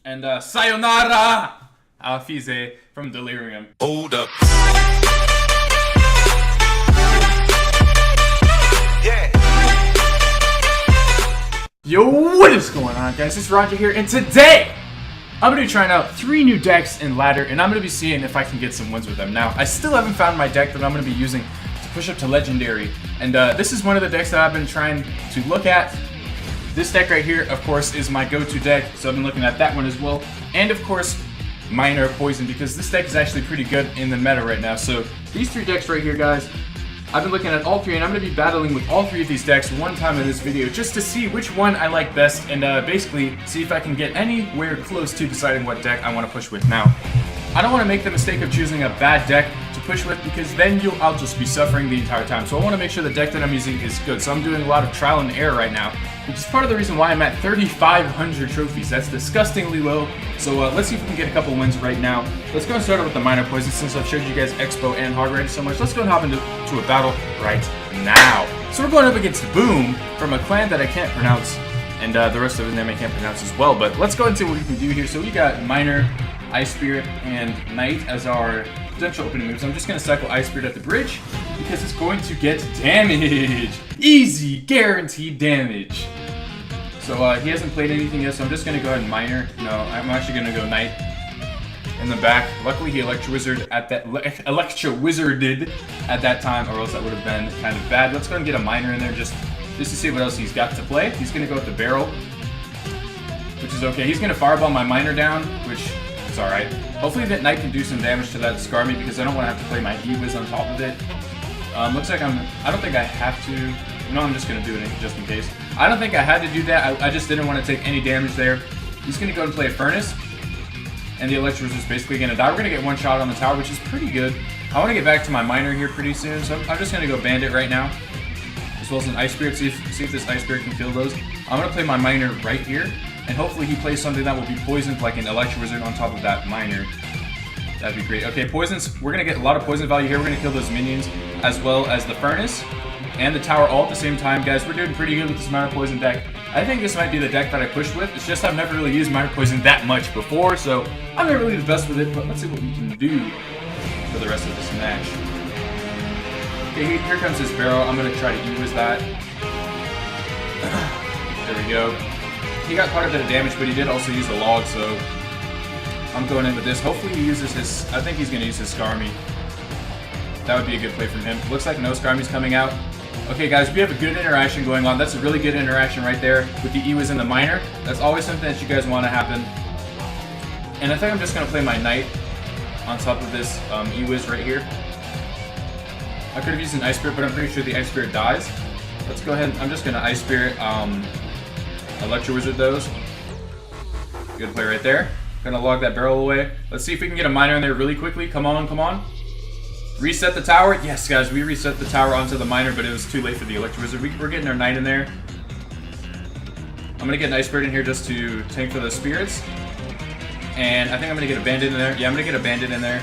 And sayonara, Alfize from Delirium. Hold up. Yo, what is going on, guys? It's Ronja here, and today I'm going to be trying out 3 new decks in ladder, and I'm going to be seeing if I can get some wins with them. Now, I still haven't found my deck that I'm going to be using to push up to legendary, and this is one of the decks that I've been trying to look at. This deck right here, of course, is my go-to deck, so I've been looking at that one as well, and of course, Minor Poison, because this deck is actually pretty good in the meta right now. So these 3 decks right here, guys, I've been looking at all 3, and I'm going to be battling with all 3 of these decks one time in this video just to see which one I like best and basically see if I can get anywhere close to deciding what deck I want to push with. Now, I don't want to make the mistake of choosing a bad deck to push with because then I'll just be suffering the entire time. So I want to make sure the deck that I'm using is good. So I'm doing a lot of trial and error right now, which is part of the reason why I'm at 3,500 trophies. That's disgustingly low. So let's see if we can get a couple wins right now. Let's go and start with the Minor Poison since I've showed you guys Expo and Hard Range so much. Let's go and hop into a battle right now. So we're going up against Boom from a clan that I can't pronounce, and the rest of his name I can't pronounce as well. But let's go into what we can do here. So we got Minor, Ice Spirit, and Knight as our potential opening moves. I'm just going to cycle Ice Spirit at the bridge because it's going to get damage. Easy, guaranteed damage. So he hasn't played anything yet, so I'm just going to go ahead and Minor. No, I'm actually going to go Knight in the back. Luckily he Electro Wizarded at that time, or else that would have been kind of bad. Let's go ahead and get a Minor in there just to see what else he's got to play. He's going to go with the Barrel, which is okay. He's going to Fireball my Minor down, which is alright. Hopefully that Knight can do some damage to that Scar me because I don't want to have to play my E-Wiz on top of it. Looks like I don't think I have to. No, I'm just going to do it just in case. I don't think I had to do that. I just didn't want to take any damage there. He's going to go and play a Furnace. And the Electro is basically going to die. We're going to get one shot on the tower, which is pretty good. I want to get back to my Minor here pretty soon. So I'm just going to go Bandit right now. As well as an Ice Spirit. See if this Ice Spirit can kill those. I'm going to play my Minor right here. And hopefully he plays something that will be poisoned like an Electro Wizard on top of that Minor. That'd be great. Okay, poisons. We're going to get a lot of poison value here. We're going to kill those minions as well as the Furnace and the tower all at the same time. Guys, we're doing pretty good with this Minor Poison deck. I think this might be the deck that I push with. It's just I've never really used Minor Poison that much before, so I'm not really the best with it, but let's see what we can do for the rest of this match. Okay, here comes this Barrel. I'm going to try to E-Wiz that. There we go. He got quite a bit of damage, but he did also use a Log, so I'm going in with this. Hopefully he uses his... I think he's going to use his Skarmy. That would be a good play from him. Looks like no Skarmy's coming out. Okay, guys, we have a good interaction going on. That's a really good interaction right there with the E-Wiz and the Minor. That's always something that you guys want to happen. And I think I'm just going to play my Knight on top of this E-Wiz right here. I could have used an Ice Spirit, but I'm pretty sure the Ice Spirit dies. Let's go ahead. I'm just going to Ice Spirit Electro Wizard those. Good play right there. Gonna log that Barrel away. Let's see if we can get a Minor in there really quickly. Come on, come on. Reset the tower. Yes, guys, we reset the tower onto the Minor, but it was too late for the Electro Wizard. We're getting our Knight in there. I'm gonna get an Ice Spirit in here just to tank for the spirits. And I think I'm gonna get a Bandit in there. Yeah, I'm gonna get a Bandit in there.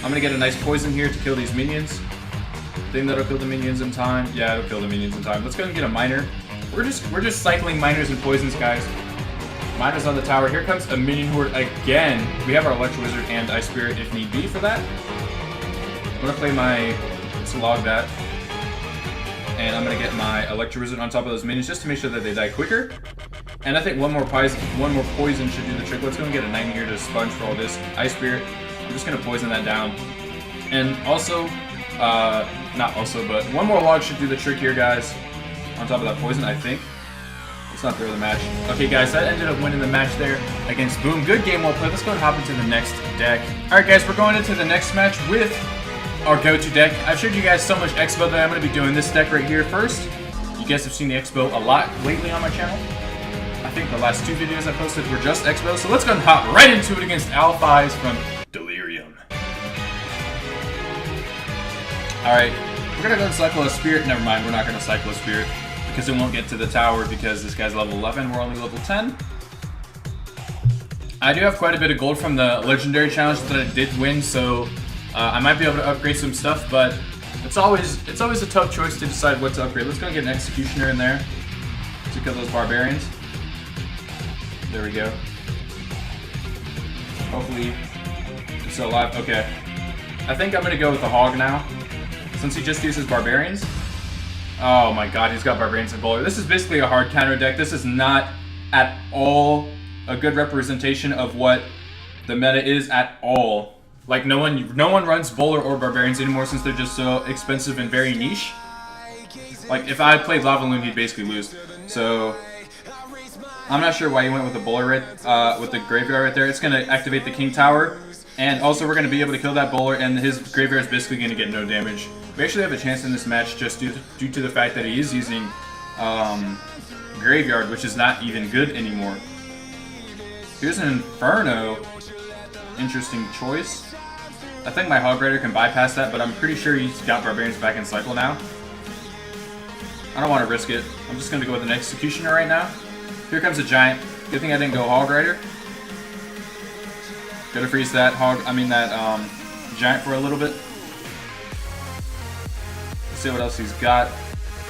I'm gonna get a nice Poison here to kill these minions. Think that'll kill the minions in time. Yeah, it'll kill the minions in time. Let's go and get a Minor. We're just cycling Minors and Poisons, guys. Minors on the tower. Here comes a minion horde again. We have our Electro Wizard and Ice Spirit if need be for that. I'm gonna play my... Let's log that. And I'm gonna get my Electro Wizard on top of those minions just to make sure that they die quicker. And I think one more poison should do the trick. Let's go and get a 9 here to sponge for all this. Ice Spirit. We're just gonna poison that down. And also, not also, but one more log should do the trick here, guys. On top of that poison, I think. Let's not throw the match. Okay, guys, that ended up winning the match there against Boom. Good game, well played. Let's go and hop into the next deck. Alright, guys, we're going into the next match with our go-to deck. I've showed you guys so much Expo that I'm going to be doing this deck right here first. You guys have seen the Expo a lot lately on my channel. I think the last 2 videos I posted were just Expo, so let's go and hop right into it against Alfize from Delirium. Alright. We're going to go and cycle a Spirit. Never mind, we're not going to cycle a Spirit because it won't get to the tower because this guy's level 11. We're only level 10. I do have quite a bit of gold from the Legendary Challenge that I did win, so I might be able to upgrade some stuff, but it's always a tough choice to decide what to upgrade. Let's go and get an Executioner in there to kill those Barbarians. There we go. Hopefully it's still alive. Okay. I think I'm going to go with the Hog now, since he just uses Barbarians. Oh my god, he's got Barbarians and Bowler. This is basically a hard counter deck. This is not at all a good representation of what the meta is at all. Like, no one runs Bowler or Barbarians anymore since they're just so expensive and very niche. Like, if I played Lava Loon, he'd basically lose. So, I'm not sure why he went with the Bowler right, with the Graveyard right there. It's going to activate the King Tower. And also, we're going to be able to kill that Bowler, and his Graveyard is basically going to get no damage. We actually have a chance in this match just due to the fact that he is using Graveyard, which is not even good anymore. Here's an Inferno. Interesting choice. I think my Hog Rider can bypass that, but I'm pretty sure he's got Barbarians back in cycle now. I don't want to risk it. I'm just going to go with an Executioner right now. Here comes a Giant. Good thing I didn't go Hog Rider. Gotta freeze that Giant for a little bit. Let's see what else he's got.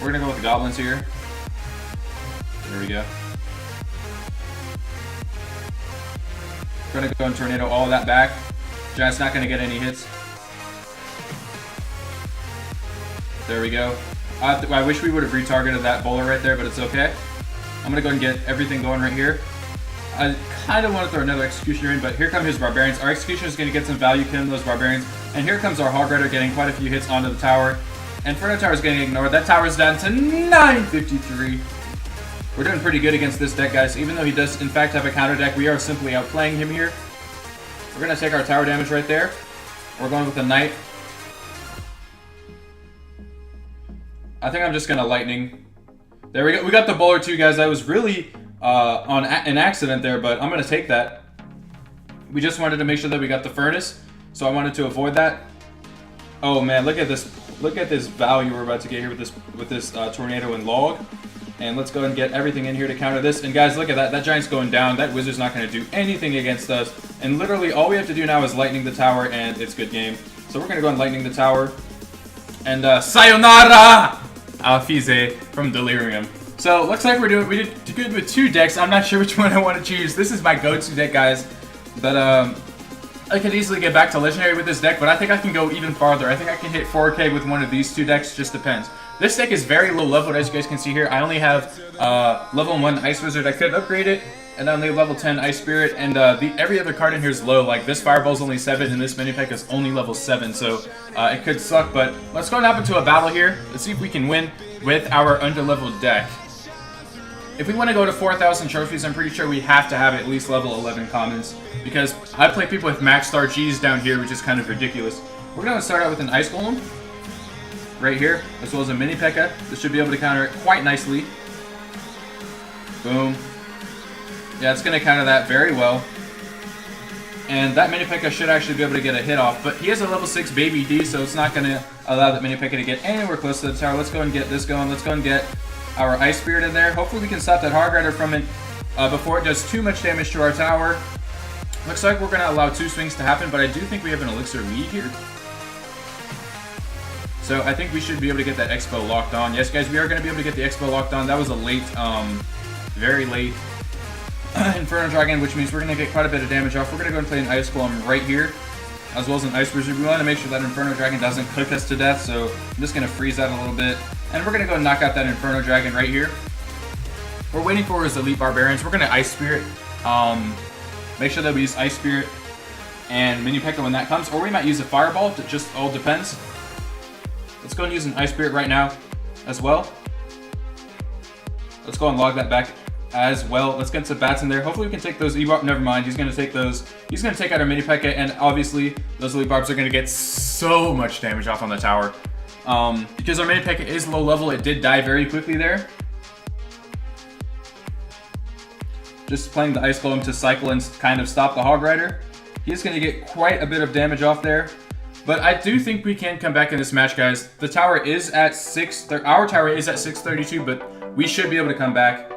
We're gonna go with the Goblins here. There we go. We're gonna go and Tornado all of that back. Giant's not gonna get any hits. There we go. I wish we would have retargeted that Bowler right there, but it's okay. I'm gonna go and get everything going right here. I kind of want to throw another Executioner in, but here come his Barbarians. Our Executioner is going to get some value killing those Barbarians. And here comes our Hog Rider getting quite a few hits onto the tower. Inferno Tower is getting ignored. That tower is down to 953. We're doing pretty good against this deck, guys. Even though he does, in fact, have a counter deck, we are simply outplaying him here. We're going to take our tower damage right there. We're going with the Knight. I think I'm just going to Lightning. There we go. We got the Bowler too, guys. I was really on an accident there, but I'm going to take that. We just wanted to make sure that we got the Furnace, so I wanted to avoid that. Oh man, look at this. Look at this value we're about to get here with this Tornado and Log. And let's go and get everything in here to counter this. And guys, look at that. That Giant's going down. That Wizard's not going to do anything against us. And literally all we have to do now is Lightning the tower, and it's good game. So we're going to go and Lightning the tower. And Sayonara! Alfize from Delirium. So looks like we did good with two decks. I'm not sure which one I want to choose. This is my go-to deck, guys. But I could easily get back to Legendary with this deck, but I think I can go even farther. I think I can hit 4K with one of these two decks. Just depends. This deck is very low leveled, as you guys can see here. I only have level 1 Ice Wizard. I could upgrade it, and I only have level 10 Ice Spirit, and every other card in here is low. Like this Fireball's only 7, and this mini pack is only level 7, so it could suck. But let's go and hop into a battle here. Let's see if we can win with our under-leveled deck. If we want to go to 4,000 trophies, I'm pretty sure we have to have at least level 11 commons, because I play people with max star Gs down here, which is kind of ridiculous. We're going to start out with an Ice Golem right here, as well as a Mini P.E.K.K.A. This should be able to counter it quite nicely. Boom. Yeah, it's going to counter that very well. And that Mini P.E.K.K.A. should actually be able to get a hit off, but he has a level 6 Baby D, so it's not going to allow that Mini P.E.K.K.A. to get anywhere close to the tower. Let's go and get this going. Let's go and get our Ice Spirit in there. Hopefully we can stop that Hog Rider from it before it does too much damage to our tower. Looks like we're going to allow 2 swings to happen, but I do think we have an Elixir lead here. So I think we should be able to get that Expo locked on. Yes, guys, we are going to be able to get the Expo locked on. That was a late, very late Inferno Dragon, which means we're going to get quite a bit of damage off. We're going to go and play an Ice Golem right here, as well as an Ice Wizard. We want to make sure that Inferno Dragon doesn't cook us to death, so I'm just going to freeze that a little bit. And we're going to go and knock out that Inferno Dragon right here. We're waiting for his Elite Barbarians. We're going to Ice Spirit. Make sure that we use Ice Spirit and Mini P.E.K.K.A. when that comes. Or we might use a Fireball. It just all depends. Let's go and use an Ice Spirit right now as well. Let's go and log that back as well. Let's get some bats in there. Hopefully we can take those E-Barb. Never mind. He's going to take those. He's going to take out our Mini P.E.K.K.A. And obviously those Elite Barbs are going to get so much damage off on the tower. Because our Mini P.E.K.K.A. is low level, it did die very quickly there. Just playing the Ice Golem to cycle and kind of stop the Hog Rider. He's going to get quite a bit of damage off there. But I do think we can come back in this match, guys. The tower is at our tower is at 632, but we should be able to come back.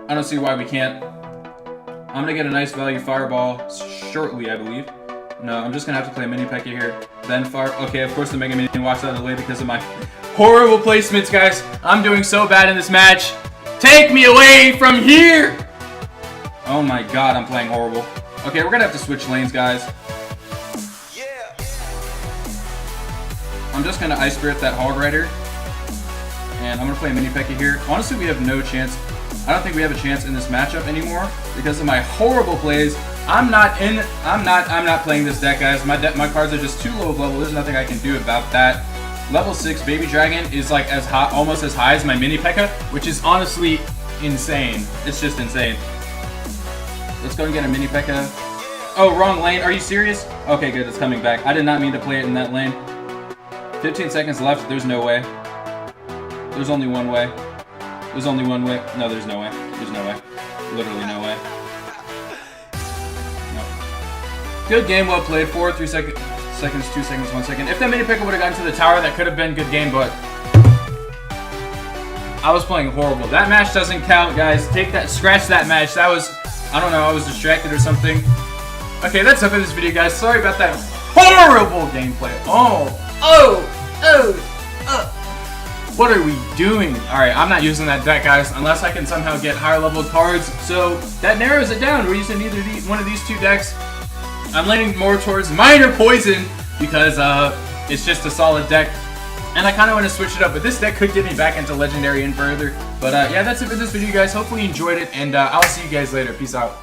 I don't see why we can't. I'm going to get a nice value Fireball shortly, I believe. No, I'm just going to have to play a Mini P.E.K.K.A. here. Then Fire. Okay, of course the Mega Minion walks out of the way because of my horrible placements, guys. I'm doing so bad in this match. Take me away from here! Oh my god, I'm playing horrible. Okay, we're gonna have to switch lanes, guys. I'm just gonna Ice Spirit that Hog Rider. And I'm gonna play a Mini P.E.K.K.A here. Honestly, we have no chance. I don't think we have a chance in this matchup anymore because of my horrible plays. I'm not playing this deck, guys. My cards are just too low of level. There's nothing I can do about that. Level 6 Baby Dragon is like as high, almost as high as my Mini P.E.K.K.A, which is honestly insane. It's just insane. Let's go and get a Mini P.E.K.K.A. Oh, wrong lane. Are you serious? Okay, good. It's coming back. I did not mean to play it in that lane. 15 seconds left. There's no way. There's only one way. There's only one way. No, there's no way. There's no way. Literally no way. No. Good game. Well played. 4, 3 seconds, 2 seconds, 1 second. If that Mini P.E.K.K.A would have gotten to the tower, that could have been a good game, but I was playing horrible. That match doesn't count, guys. Take that. Scratch that match. That was... I don't know, I was distracted or something. Okay, that's it for this video, guys. Sorry about that horrible gameplay. What are we doing? Alright, I'm not using that deck, guys, unless I can somehow get higher level cards. So, that narrows it down. We're using either one of these two decks. I'm leaning more towards Minor Poison because it's just a solid deck. And I kind of want to switch it up, but this deck could get me back into Legendary and further. But yeah, that's it for this video, guys. Hopefully you enjoyed it, and I'll see you guys later. Peace out.